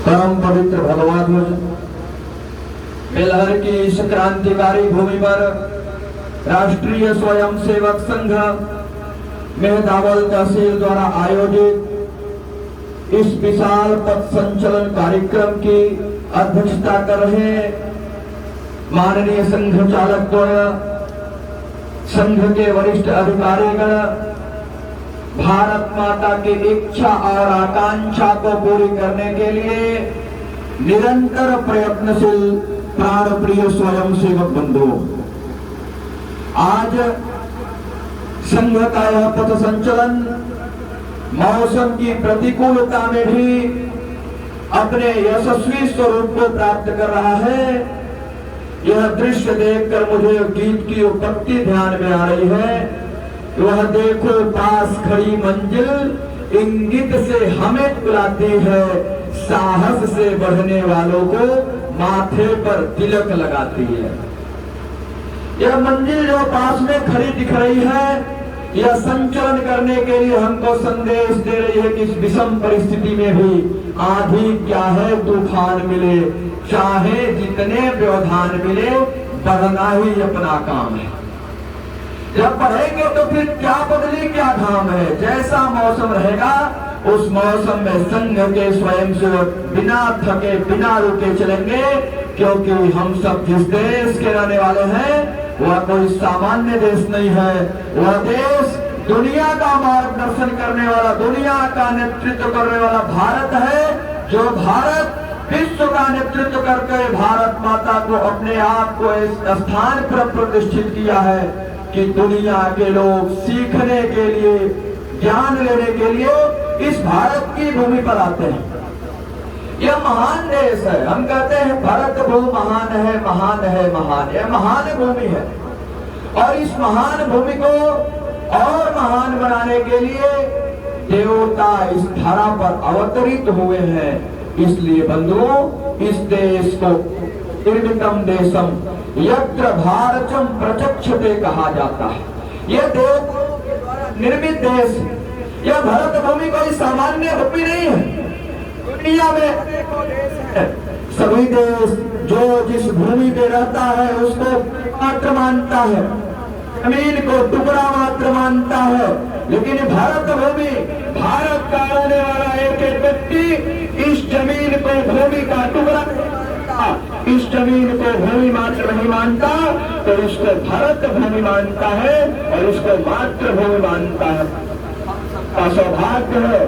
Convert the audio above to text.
परम पवित्र भगवा ध्वज बेलहर की इस क्रांतिकारी भूमि पर राष्ट्रीय स्वयंसेवक संघ मेहदावल तहसील द्वारा आयोजित इस विशाल पथ संचलन कार्यक्रम की अध्यक्षता कर रहे माननीय संघ चालक द्वय, संघ के वरिष्ठ अधिकारीगण, भारत माता की इच्छा और आकांक्षा को पूरी करने के लिए निरंतर प्रयत्नशील प्राण प्रिय स्वयंसेवक बंधुओं, आज संघ का यह पथ संचलन मौसम की प्रतिकूलता में भी अपने यशस्वी स्वरूप को प्राप्त कर रहा है। यह दृश्य देखकर मुझे गीत की उपपत्ति ध्यान में आ रही है। वह देखो पास खड़ी मंजिल इंगित से हमें बुलाती है, साहस से बढ़ने वालों को माथे पर तिलक लगाती है। यह मंजिल जो पास में खड़ी दिख रही है, यह संचलन करने के लिए हमको संदेश दे रही है कि इस विषम परिस्थिति में भी आंधी क्या है, तूफान मिले, चाहे जितने व्यवधान मिले, बढ़ना ही अपना काम है। जब बढ़ेंगे तो फिर क्या बदली क्या धाम है। जैसा मौसम रहेगा उस मौसम में संघ के स्वयंसेवक बिना थके बिना रुके चलेंगे, क्योंकि हम सब जिस देश के रहने वाले हैं वह कोई सामान्य देश नहीं है। वह देश दुनिया का मार्गदर्शन करने वाला, दुनिया का नेतृत्व करने वाला भारत है, जो भारत विश्व का नेतृत्व करके भारत माता को अपने आप को इस स्थान पर प्रतिष्ठित किया है कि दुनिया के लोग सीखने के लिए, ज्ञान लेने के लिए इस भारत की भूमि पर आते हैं। यह महान देश है। हम कहते हैं भारत भूमि महान है, महान है, महान। यह महान भूमि है और इस महान भूमि को और महान बनाने के लिए देवता इस धरा पर अवतरित हुए हैं। इसलिए बंधुओं, इस देश को निर्मितम देशम यत्र भारतम प्रचक्षते कहा जाता है। यह देवताओं के द्वारा निर्मित देश है। यह भारत भूमि कोई सामान्य भूमि नहीं है। दुनिया में अनेकों देश है। सभी देश जो जिस भूमि पे रहता है उसको मात्र मानता है, जमीन को टुकड़ा मात्र मानता है। लेकिन भारत भूमि, भारत का रहने वाला एक एक व्यक्ति इस जमीन को भूमि का टुकड़ा नहीं मानता, इस जमीन को भूमि मात्र नहीं मानता, तो इसको भारत भूमि मानता है और इसको मातृभूमि मानता है। का सौभाग्य है